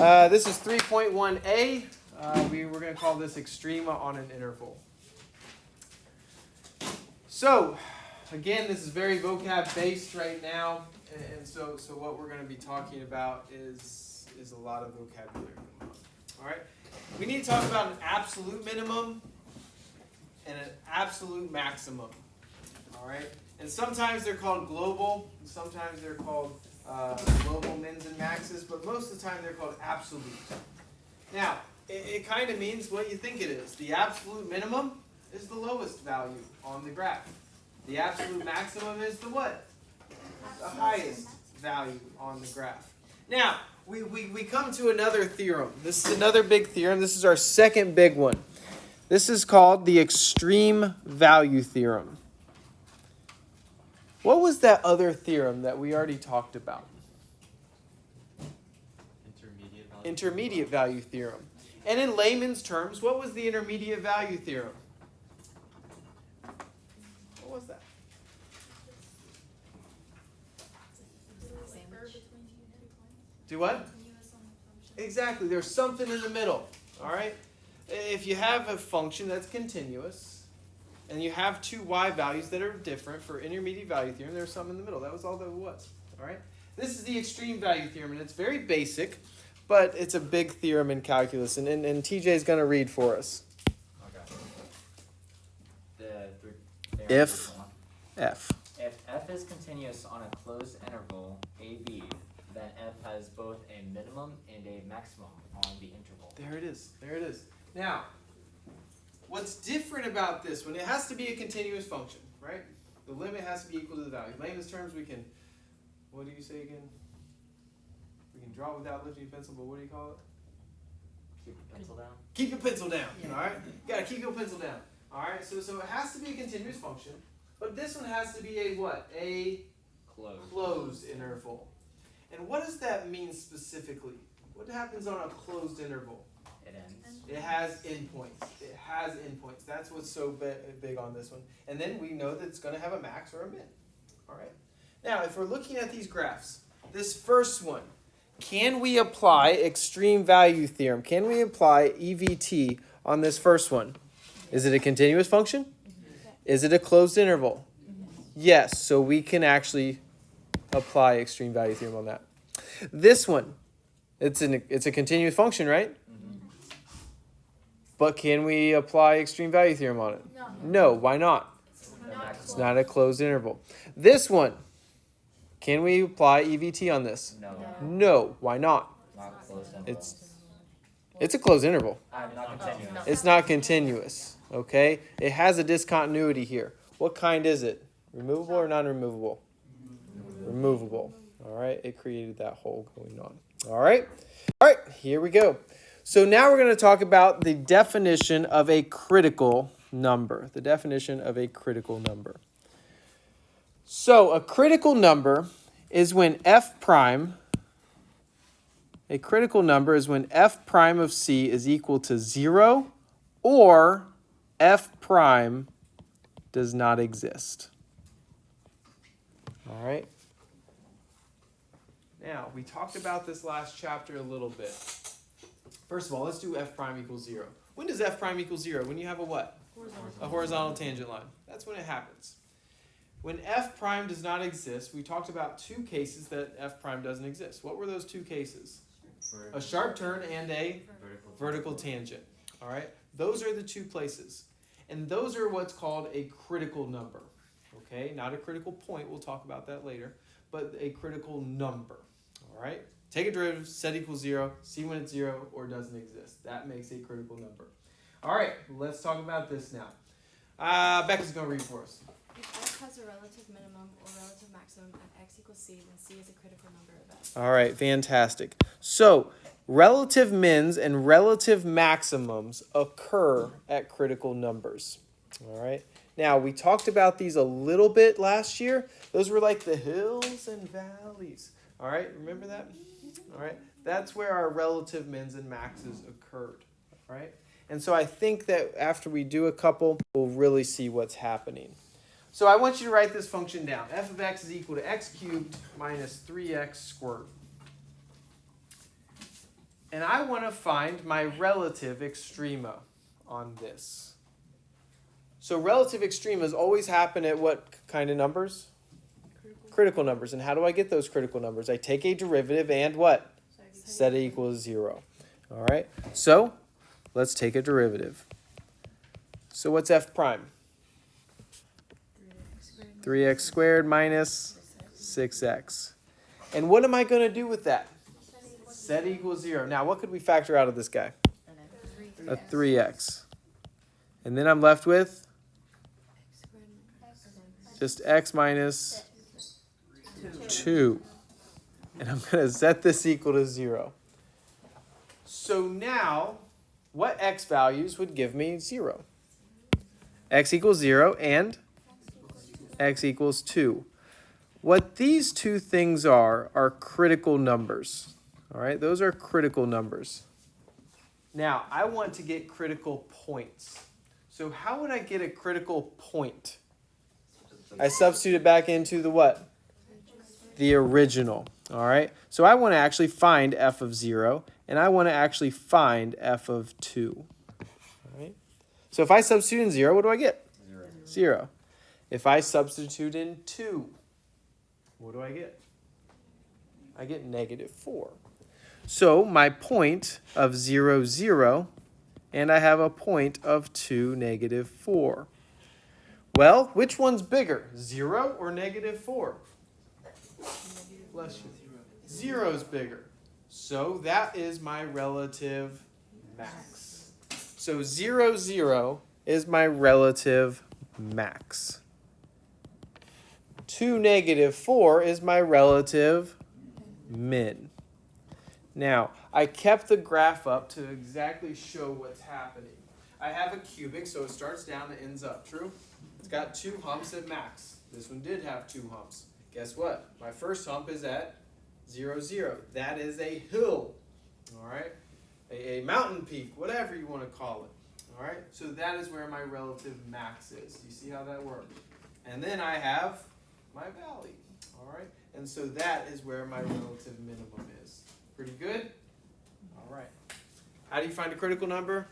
This is 3.1a. We're going to call this Extrema on an interval. So, again, this is very vocab based right now, and so what we're going to be talking about is a lot of vocabulary. All right, we need to talk about an absolute minimum and an absolute maximum. All right, and sometimes they're called global, and sometimes they're called global mins and maxes, but most of the time they're called absolute. Now, it kind of means what you think it is. The absolute minimum is the lowest value on the graph. The absolute maximum is the what? The highest value on the graph. Now, we come to another theorem. This is another big theorem. This is our second big one. This is called the extreme value theorem. What was that other theorem that we already talked about? Intermediate value theorem. And in layman's terms, what was the intermediate value theorem? What was that? Do what? Exactly. There's something in the middle. All right? If you have a function that's continuous, and you have two y values that are different for intermediate value theorem, there's something in the middle. That was all that it was. All right? This is the extreme value theorem, and it's very basic, but it's a big theorem in calculus, and TJ is going to read for us. Okay. If f is continuous on a closed interval AB, then f has both a minimum and a maximum on the interval. There it is. There it is. Now, what's different about this one? It has to be a continuous function, right? The limit has to be equal to the value. In layman's terms, we can, what do you say again? We can draw without lifting a pencil, but what do you call it? Keep your pencil down. Keep your pencil down, all right? You gotta keep your pencil down. All right, so it has to be a continuous function, but this one has to be a what? A closed interval. And what does that mean specifically? What happens on a closed interval? It ends. It has endpoints. It has endpoints. That's what's so big on this one. And then we know that it's going to have a max or a min. All right. Now, if we're looking at these graphs, this first one, can we apply extreme value theorem? Can we apply EVT on this first one? Is it a continuous function? Is it a closed interval? Yes. So we can actually apply extreme value theorem on that. This one, it's a continuous function, right? But can we apply extreme value theorem on it? No. Why not? It's not a closed interval. This one, can we apply EVT on this? No. Why not? Not closed interval. It's a closed interval. Not continuous. It's not continuous. Okay? It has a discontinuity here. What kind is it? Removable or non-removable? Removable. All right? It created that hole going on. All right? All right, here we go. So now we're going to talk about the definition of a critical number. The definition of a critical number. So a critical number is when f prime, a critical number is when f prime of c is equal to 0 or f prime does not exist. All right. Now, we talked about this last chapter a little bit. First of all, let's do f prime equals 0. When does f prime equal 0? When you have a what? A horizontal tangent line. That's when it happens. When f prime does not exist, we talked about two cases that f prime doesn't exist. What were those two cases? A sharp turn and a vertical tangent. All right? Those are the two places. And those are what's called a critical number. Okay? Not a critical point. We'll talk about that later. But a critical number. All right? Take a derivative, set equals 0, see when it's 0 or doesn't exist. That makes a critical number. All right, let's talk about this now. Becca's going to read for us. If f has a relative minimum or relative maximum at x equals c, then c is a critical number of f. All right, fantastic. So, relative mins and relative maximums occur at critical numbers. All right. Now, we talked about these a little bit last year. Those were like the hills and valleys. All right, remember that? All right, that's where our relative mins and maxes occurred. All right, and so I think that after we do a couple, we'll really see what's happening. So I want you to write this function down. F of x is equal to x cubed minus 3x squared. And I want to find my relative extrema on this. So relative extremas always happen at what kind of numbers? Critical numbers. And how do I get those critical numbers? I take a derivative and what? Set it equals 0. All right. So let's take a derivative. So what's f prime? 3x squared minus 6x. And what am I going to do with that? Set equals 0. Now, what could we factor out of this guy? A 3x. And then I'm left with just x minus 2. And I'm going to set this equal to 0. So now, what x values would give me 0? X equals 0 and x equals 2. What these two things are critical numbers. All right, those are critical numbers. Now, I want to get critical points. So how would I get a critical point? I substitute it back into the what? The original. All right, so I want to actually find f of 0, and I want to actually find f of 2. All right. So if I substitute in 0, what do I get? 0. If I substitute in 2, what do I get? I get negative 4. So my point of 0, 0, and I have a point of 2, negative 4. Well, which one's bigger, 0 or negative 4? Bless you. 0 is bigger. So that is my relative max. So 0, 0 is my relative max. 2, negative 4 is my relative min. Now, I kept the graph up to exactly show what's happening. I have a cubic, so it starts down and ends up, true? It's got 2 humps at max. This one did have 2 humps. Guess what? My first hump is at 0, 0. That is a hill, all right? A mountain peak, whatever you want to call it, all right? So that is where my relative max is. You see how that works? And then I have my valley, all right? And so that is where my relative minimum is. Pretty good? All right. How do you find a critical number?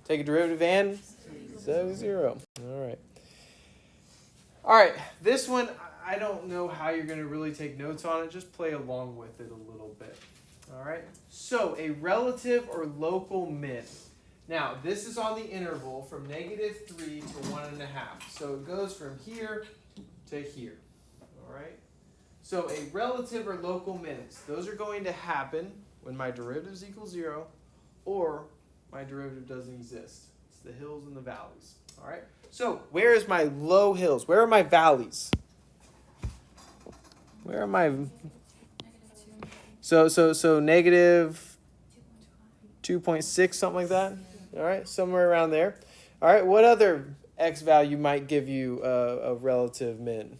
Take a derivative and set 0. All right. All right, this one, I don't know how you're going to really take notes on it. Just play along with it a little bit. All right. So a relative or local min. Now, this is on the interval from negative 3 to 1.5. So it goes from here to here. All right. So a relative or local min, those are going to happen when my derivative is equal 0 or my derivative doesn't exist. It's the hills and the valleys. All right. So where is my low hills? Where are my valleys? Where am I? So negative 2.6, something like that. All right, somewhere around there. All right, what other x value might give you a relative min?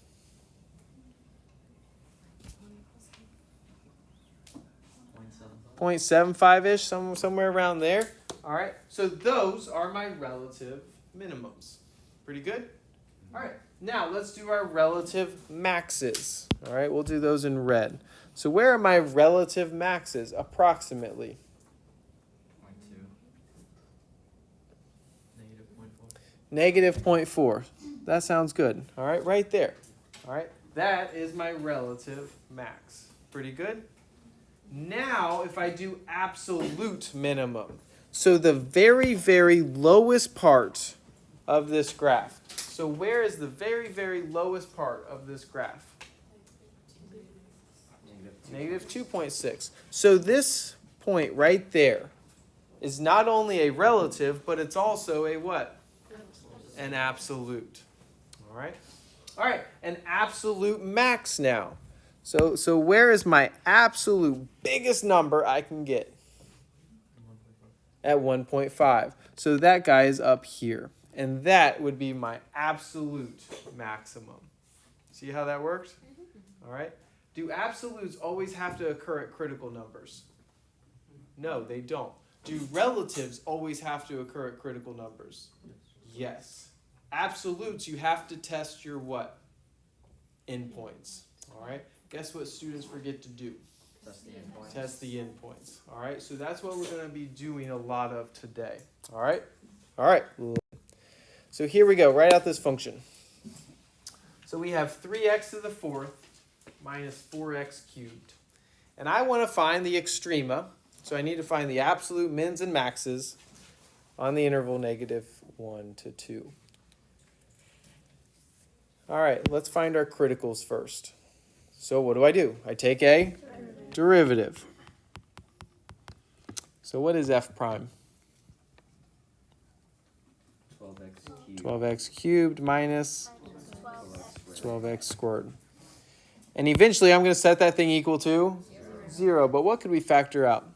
0.75-ish, somewhere around there. All right, so those are my relative minimums. Pretty good? All right, now let's do our relative maxes. All right, we'll do those in red. So where are my relative maxes, approximately? 0.2. Negative 0.4. That sounds good. All right, right there. All right, that is my relative max. Pretty good? Now, if I do absolute minimum, so the very, very lowest part of this graph. So where is the very, very lowest part of this graph? Negative 2.6. So this point right there is not only a relative, but it's also a what? An absolute. All right? All right, an absolute max now. So where is my absolute biggest number I can get? At 1.5. So that guy is up here. And that would be my absolute maximum. See how that works? All right. Do absolutes always have to occur at critical numbers? No, they don't. Do relatives always have to occur at critical numbers? Yes. Absolutes, you have to test your what? Endpoints. All right. Guess what students forget to do? Test the endpoints. Test the endpoints. All right, so that's what we're going to be doing a lot of today. All right? All right. So here we go, write out this function. So we have 3x to the fourth minus 4x cubed. And I want to find the extrema, so I need to find the absolute mins and maxes on the interval -1 to 2. All right, let's find our criticals first. So what do? I take a derivative. So what is f prime? 12x cubed. 12x cubed minus 12x squared. And eventually I'm going to set that thing equal to 0. But what could we factor out?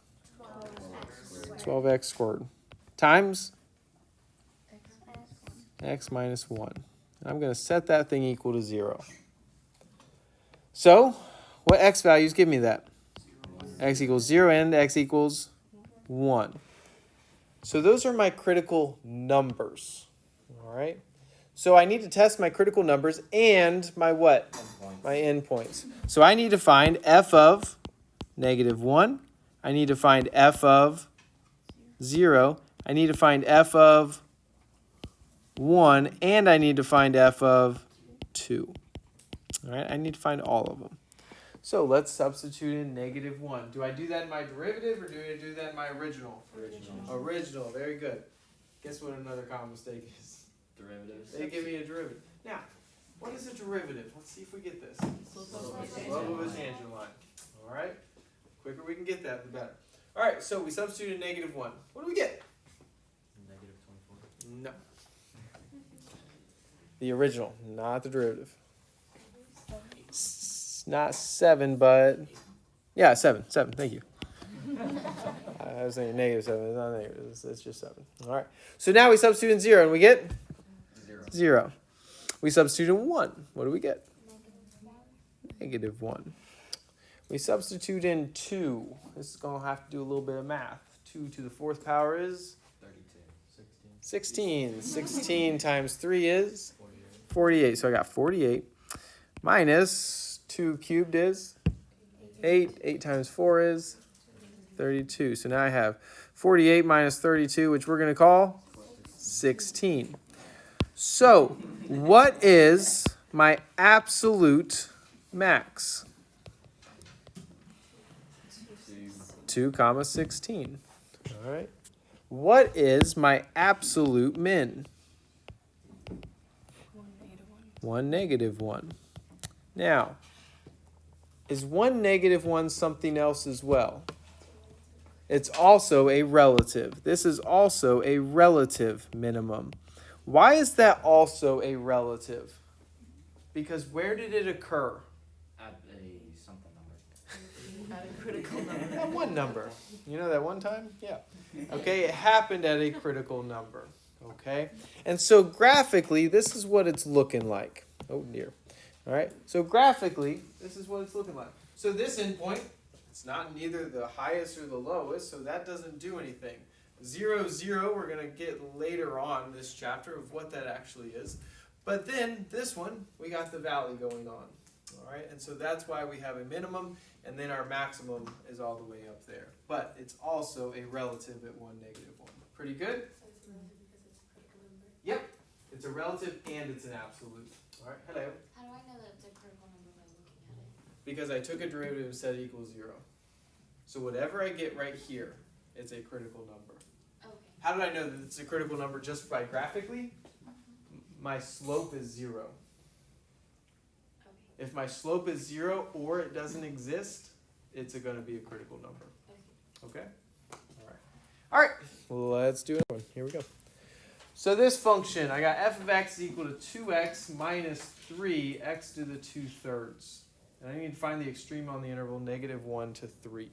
12x squared times x minus 1. And I'm going to set that thing equal to 0. So what x values give me that? X equals 0 and x equals 1. So those are my critical numbers. All right. So I need to test my critical numbers and my what? Endpoints. My endpoints. So I need to find f of -1. I need to find f of 0. I need to find f of 1. And I need to find f of 2. All right. I need to find all of them. So let's substitute in -1. Do I do that in my derivative or do I do that in my original? Original. Very good. Guess what another common mistake is? Derivatives. They give me a derivative. Now, what is a derivative? Let's see if we get this. Slope Slope of a tangent line. All right. Quicker we can get that, the better. All right. So we substitute in -1. What do we get? -24. No. The original, not the derivative. Not 7, but yeah, 7. Thank you. I was thinking -7. It's not negative. It's just 7. All right. So now we substitute in 0, and we get 0. We substitute in 1. What do we get? -1. We substitute in 2. This is going to have to do a little bit of math. 2 to the 4th power is 32. 16. 16 times 3 is 48. So I got 48 minus 2 cubed is 8. 8 times 4 is 32. So now I have 48 minus 32, which we're going to call 16. So what is my absolute max? 2 comma 16. All right. What is my absolute min? 1 -1. Now, is 1 -1 something else as well? It's also a relative. This is also a relative minimum. Why is that also a relative? Because where did it occur? At a something number. At a critical number. At one number. You know that one time? Yeah. Okay, it happened at a critical number. Okay? And so graphically, this is what it's looking like. Oh dear. All right? So graphically, this is what it's looking like. So this endpoint, it's not neither the highest or the lowest, so that doesn't do anything. 0, 0, we're going to get later on in this chapter of what that actually is. But then this one, we got the valley going on. All right? And so that's why we have a minimum, and then our maximum is all the way up there. But it's also a relative at 1 -1. Pretty good? So it's a relative because it's a critical number. Yep. It's a relative and it's an absolute. All right? Hello. How do I know that it's a critical number by looking at it? Because I took a derivative and set it equals 0. So whatever I get right here, it's a critical number. Okay. How did I know that it's a critical number just by graphically? My slope is 0. Okay. If my slope is 0 or it doesn't exist, it's going to be a critical number. Okay? All right. All right. Let's do another one. Here we go. So this function, I got f of x is equal to 2x minus 3, x to the 2/3. And I need to find the extreme on the interval -1 to 3.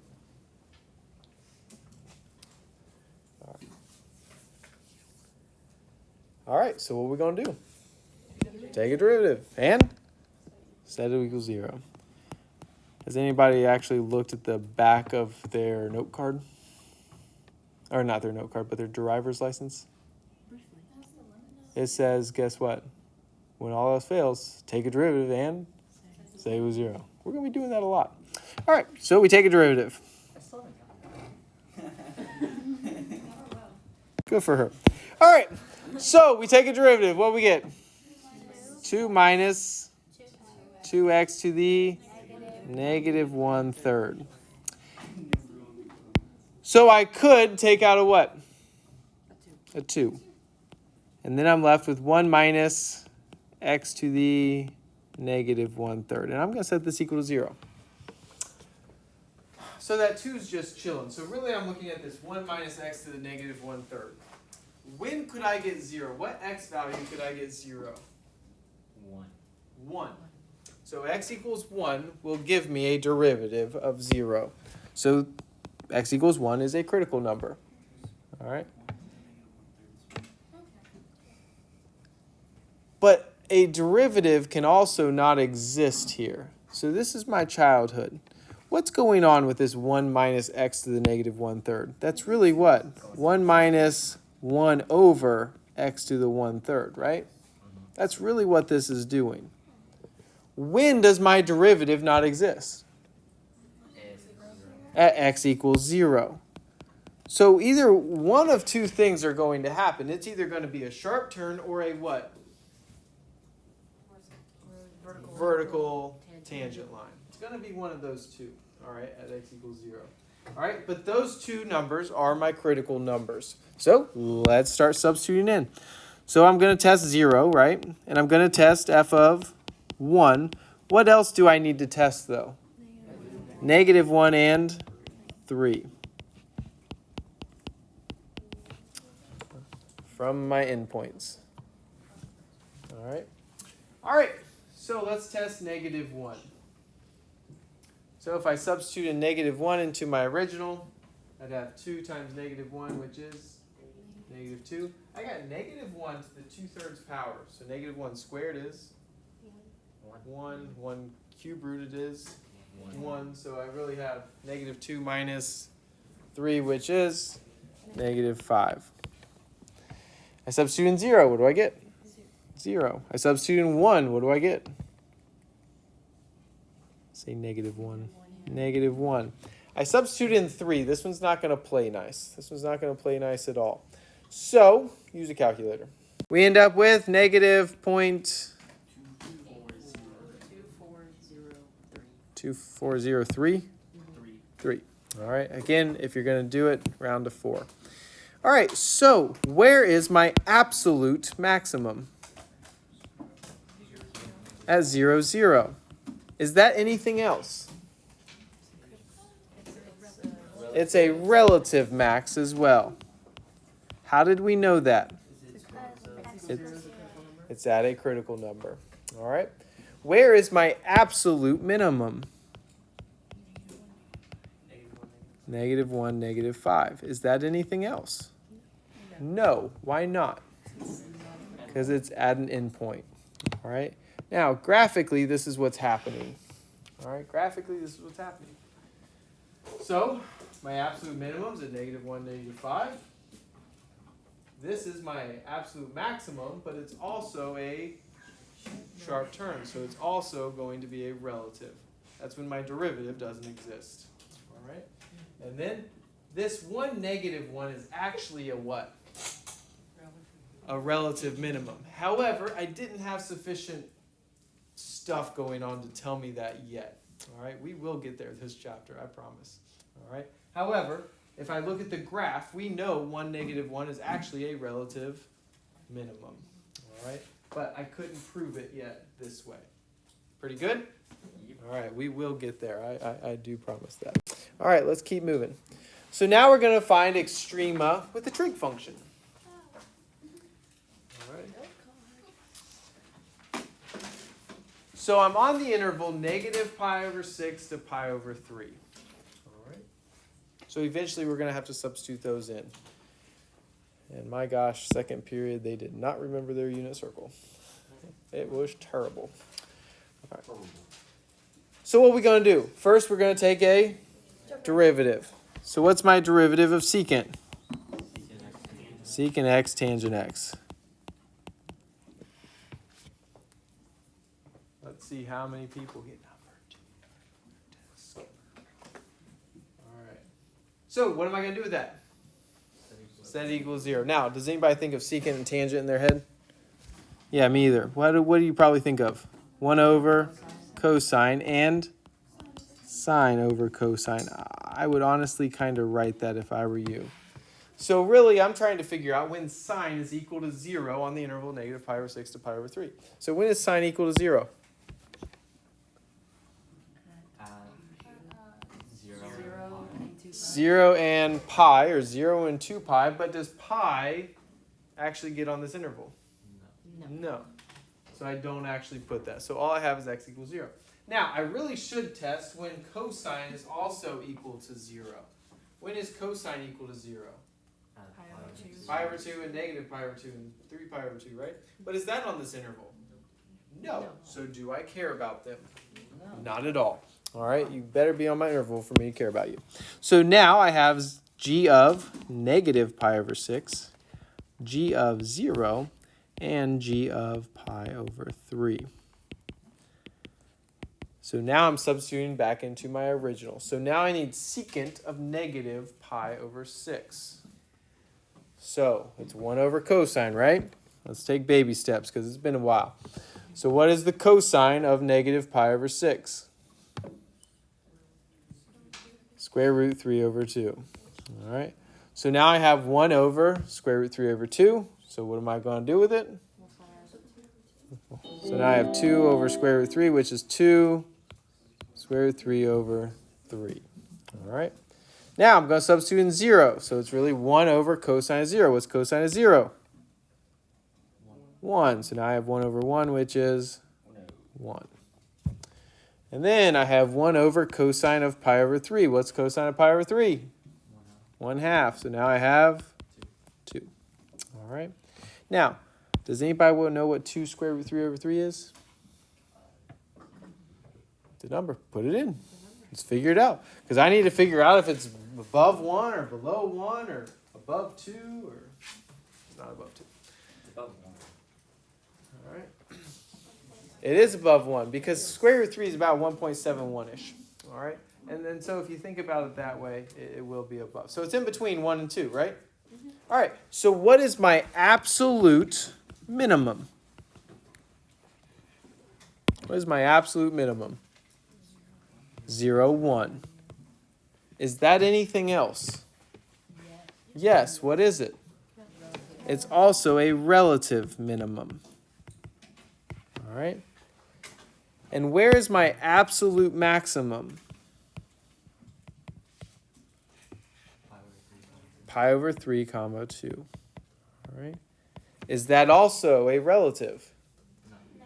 All right, so what are we going to do? Take a derivative and set it equals 0. Has anybody actually looked at the back of their note card? Or not their note card, but their driver's license? It says, guess what? When all else fails, take a derivative and say it was 0. We're going to be doing that a lot. All right, so we take a derivative. I still haven't gotten that. Good for her. All right, so we take a derivative. What do we get? 2 minus 2x to the negative 1/3. So I could take out a what? A 2. And then I'm left with 1 minus x to the negative 1/3. And I'm going to set this equal to 0. So that 2 is just chilling. So really I'm looking at this 1 minus x to the negative 1/3. When could I get 0? What x value could I get 0? 1. 1. So x equals 1 will give me a derivative of 0. So x equals 1 is a critical number. All right? But a derivative can also not exist here. So this is my childhood. What's going on with this 1 minus x to the negative 1/3? That's really what? 1 minus 1 over x to the 1/3, right? That's really what this is doing. When does my derivative not exist? At x equals 0. So either one of two things are going to happen. It's either going to be a sharp turn or a what? Vertical tangent line. It's going to be one of those two, all right, at x equals 0. All right, but those two numbers are my critical numbers. So let's start substituting in. So I'm going to test 0, right? And I'm going to test f of 1. What else do I need to test, though? Negative 1 and 3. From my endpoints. All right. All right. So let's test negative 1. So if I substitute a negative 1 into my original, I'd have 2 times negative 1, which is negative 2. I got negative 1 to the 2/3 power. So negative 1 squared is 1. 1 cubed rooted is 1. So I really have negative 2 minus 3, which is negative 5. I substitute in 0. What do I get? 0. I substitute in 1. What do I get? Say negative 1. Negative 1. I substitute in 3. This one's not going to play nice. This one's not going to play nice at all. So, use a calculator. We end up with negative 0.2403. 3. All right. Again, if you're going to do it, round to 4. All right. So, where is my absolute maximum? At 0, 0. Is that anything else? It's a relative max as well. How did we know that? It's at a critical number. All right. Where is my absolute minimum? Negative 1, negative 5. Is that anything else? No. Why not? Because it's at an endpoint. All right. Now, graphically, this is what's happening. All right. Graphically, this is what's happening. So, my absolute minimum is at negative 1, negative 5. This is my absolute maximum, but it's also a sharp turn. So it's also going to be a relative. That's when my derivative doesn't exist. All right? And then this 1 negative 1 is actually a what? A relative minimum. However, I didn't have sufficient stuff going on to tell me that yet. All right? We will get there this chapter, I promise. All right? However, if I look at the graph, we know 1 negative 1 is actually a relative minimum. All right? But I couldn't prove it yet this way. Pretty good? All right, we will get there. I do promise that. All right, let's keep moving. So now we're going to find extrema with the trig function. All right. So I'm on the interval negative pi over 6 to pi over 3. So eventually we're going to have to substitute those in. And my gosh, second period, they did not remember their unit circle. It was terrible. All right. So what are we going to do? First, we're going to take a derivative. So what's my derivative of secant? Secant x tangent x. Let's see how many people get numbered. So what am I going to do with that? Set it equals 0. Now, does anybody think of secant and tangent in their head? Yeah, me either. What do you probably think of? 1 over cosine and sine over cosine. I would honestly kind of write that if I were you. So really, I'm trying to figure out when sine is equal to 0 on the interval negative pi over 6 to pi over 3. So when is sine equal to 0? 0 and pi, or 0 and 2 pi, but does pi actually get on this interval? No. So I don't actually put that. So all I have is x equals 0. Now, I really should test when cosine is also equal to 0. When is cosine equal to 0? Pi over 2 and negative pi over 2 and 3 pi over 2, right? But is that on this interval? No. So do I care about them? No. Not at all. All right, you better be on my interval for me to care about you. So now I have g of negative pi over 6, g of 0, and g of pi over 3. So now I'm substituting back into my original. So now I need secant of negative pi over 6. So it's 1 over cosine, right? Let's take baby steps because it's been a while. So what is the cosine of negative pi over 6? Square root 3 over 2. All right. So now I have 1 over square root 3 over 2. So what am I going to do with it? So now I have 2 over square root 3, which is 2 square root 3 over 3. All right. Now I'm going to substitute in 0. So it's really 1 over cosine of 0. What's cosine of 0? 1. So now I have 1 over 1, which is 1. And then I have 1 over cosine of pi over 3. What's cosine of pi over 3? 1/2. So now I have 2. All right. Now, does anybody know what 2 square root 3 over 3 is? The number. Put it in. Let's figure it out. Because I need to figure out if it's above 1 or below 1 or above 2 or it's not above 2. It's above 1. All right. It is above 1 because square root 3 is about 1.71-ish. All right. And then so if you think about it that way, it will be above. So it's in between 1 and 2, right? Mm-hmm. All right. So what is my absolute minimum? What is my absolute minimum? 0, 1. Is that anything else? Yes. What is it? It's also a relative minimum. All right. And where is my absolute maximum? Pi over 3, comma 2. All right. Is that also a relative?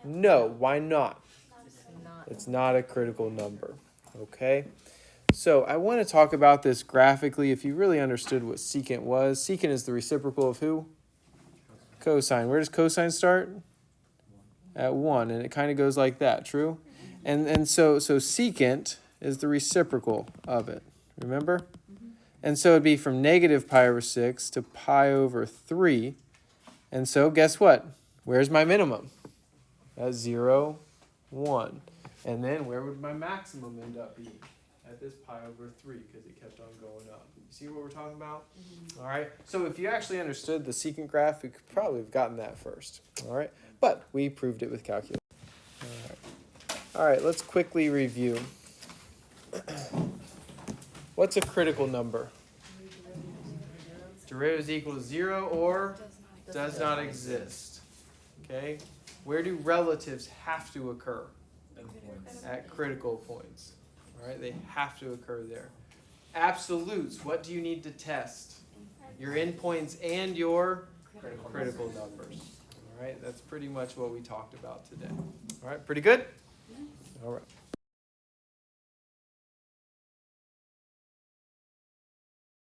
No. Why not? It's not a critical number. Okay. So I want to talk about this graphically. If you really understood what secant was, secant is the reciprocal of who? Cosine. Where does cosine start? At 1, and it kind of goes like that, true? And so secant is the reciprocal of it, remember? Mm-hmm. And so it'd be from negative pi over 6 to pi over 3. And so guess what? Where's my minimum? That's 0, 1. And then where would my maximum end up being? At this pi over 3, because it kept on going up. You see what we're talking about? Mm-hmm. All right. So if you actually understood the secant graph, we could probably have gotten that first. All right. But we proved it with calculus. All right, let's quickly review. What's a critical number? Derivative is equal to 0 or does not exist. Okay? Where do relatives have to occur? At critical points. All right, they have to occur there. Absolutes, what do you need to test? Your endpoints and your critical numbers. All right, that's pretty much what we talked about today. All right, pretty good? All right.